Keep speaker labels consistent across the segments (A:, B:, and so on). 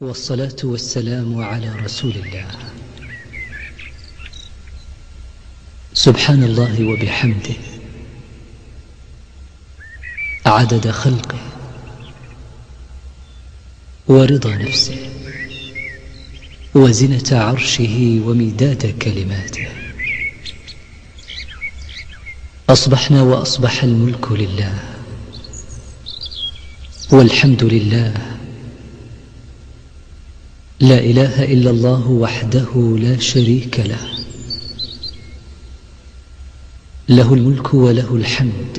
A: والصلاة والسلام على رسول الله. سبحان الله وبحمده عدد خلقه ورضا نفسه وزنة عرشه ومداد كلماته. أصبحنا وأصبح الملك لله والحمد لله، لا إله إلا الله وحده لا شريك له، له الملك وله الحمد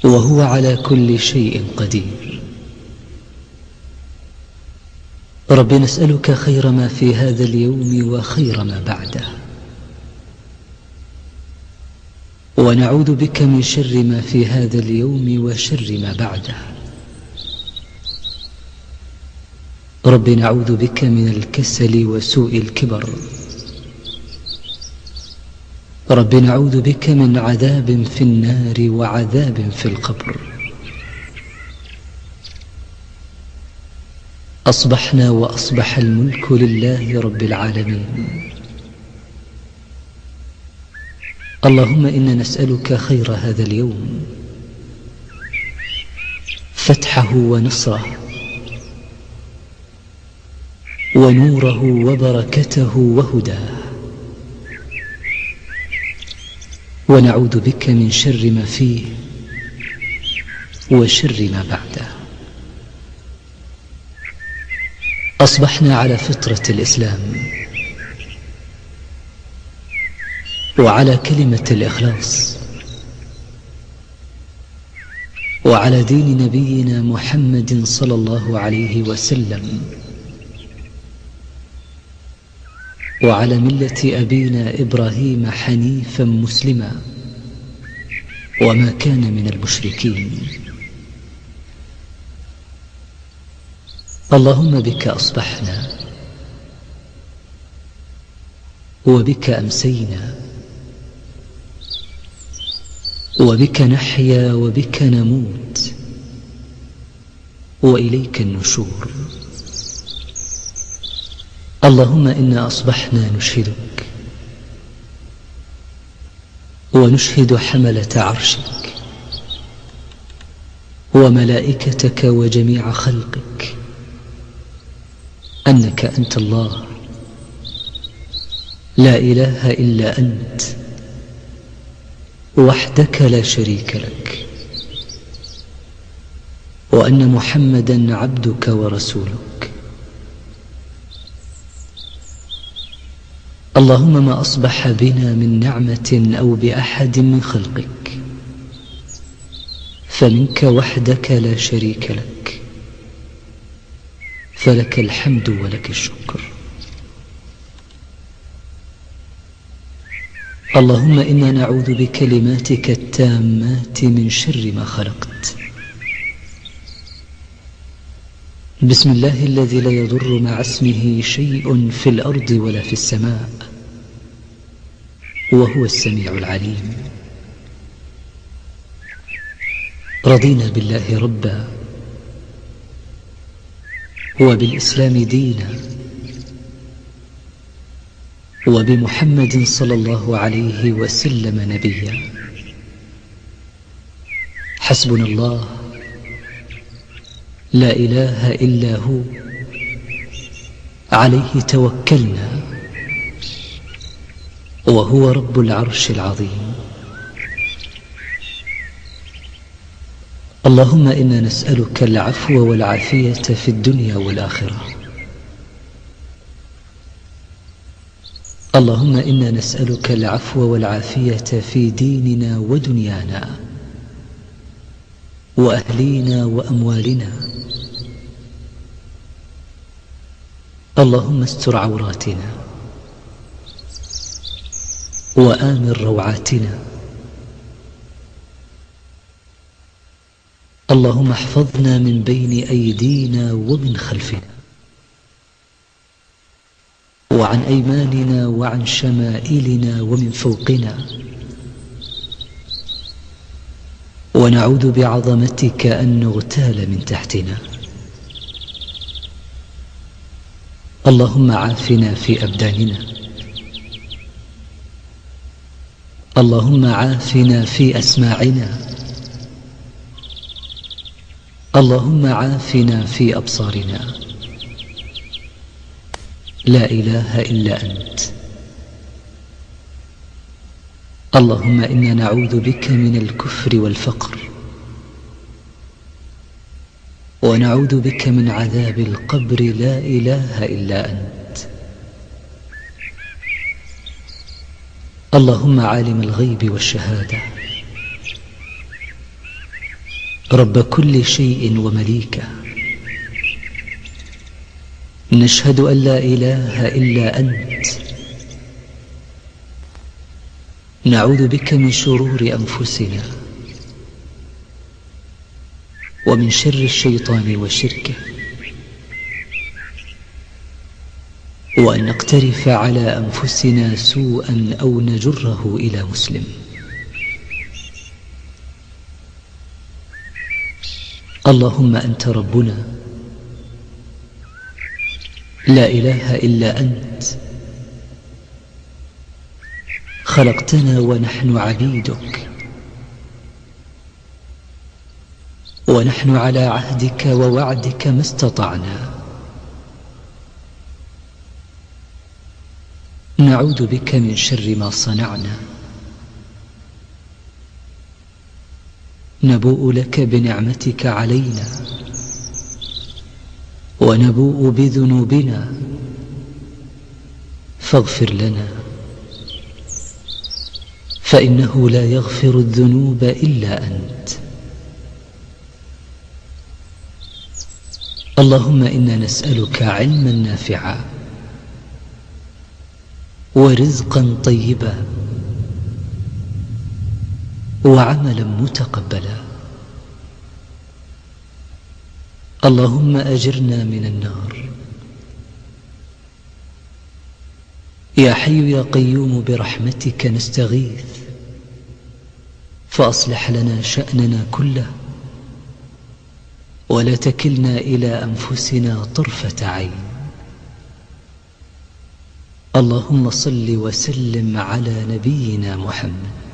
A: وهو على كل شيء قدير. رب نسألك خير ما في هذا اليوم وخير ما بعده، ونعوذ بك من شر ما في هذا اليوم وشر ما بعده. رب نعوذ بك من الكسل وسوء الكبر. رب نعوذ بك من عذاب في النار وعذاب في القبر. أصبحنا وأصبح الملك لله رب العالمين. اللهم إنا نسألك خير هذا اليوم، فتحه ونصره ونوره وبركته وهداه، ونعوذ بك من شر ما فيه وشر ما بعده. أصبحنا على فطرة الإسلام وعلى كلمة الإخلاص وعلى دين نبينا محمد صلى الله عليه وسلم وعلى ملة أبينا إبراهيم حنيفا مسلما وما كان من المشركين. اللهم بك أصبحنا وبك أمسينا وبك نحيا وبك نموت وإليك النشور. اللهم إنا أصبحنا نشهدك ونشهد حملة عرشك وملائكتك وجميع خلقك أنك أنت الله لا إله إلا أنت وحدك لا شريك لك، وأن محمدا عبدك ورسولك. اللهم ما أصبح بنا من نعمة أو بأحد من خلقك فمنك وحدك لا شريك لك، فلك الحمد ولك الشكر. اللهم إنا نعوذ بكلماتك التامات من شر ما خلقت. بسم الله الذي لا يضر مع اسمه شيء في الأرض ولا في السماء وهو السميع العليم. رضينا بالله ربا وبالإسلام دينا وبمحمد صلى الله عليه وسلم نبيا. حسبنا الله لا إله إلا هو عليه توكلنا وهو رب العرش العظيم. اللهم إنا نسألك العفو والعافية في الدنيا والآخرة. اللهم إنا نسألك العفو والعافية في ديننا ودنيانا وأهلينا وأموالنا. اللهم استر عوراتنا وآمن روعاتنا. اللهم احفظنا من بين أيدينا ومن خلفنا وعن أيماننا وعن شمائلنا ومن فوقنا. ونعوذ بعظمتك أن نغتال من تحتنا. اللهم عافنا في أبداننا، اللهم عافنا في أسماعنا، اللهم عافنا في أبصارنا. لا إله إلا أنت. اللهم إنا نعوذ بك من الكفر والفقر، ونعوذ بك من عذاب القبر. لا إله إلا أنت. اللهم عالم الغيب والشهادة، رب كل شيء ومليكه، نشهد أن لا إله إلا أنت. نعوذ بك من شرور أنفسنا ومن شر الشيطان وشركه، وأن نقترف على أنفسنا سوءا أو نجره إلى مسلم. اللهم أنت ربنا، لا إله إلا أنت. خلقتنا ونحن عبيدك، ونحن على عهدك ووعدك ما استطعنا. نعوذ بك من شر ما صنعنا، نبوء لك بنعمتك علينا، ونبوء بذنوبنا، فاغفر لنا، فإنه لا يغفر الذنوب إلا أنت. اللهم إنا نسألك علما نافعا، ورزقا طيبا، وعملا متقبلا. اللهم أجرنا من النار. يا حي يا قيوم برحمتك نستغيث، فأصلح لنا شأننا كله، ولا تكلنا إلى أنفسنا طرفة عين. اللهم صل وسلم على نبينا محمد.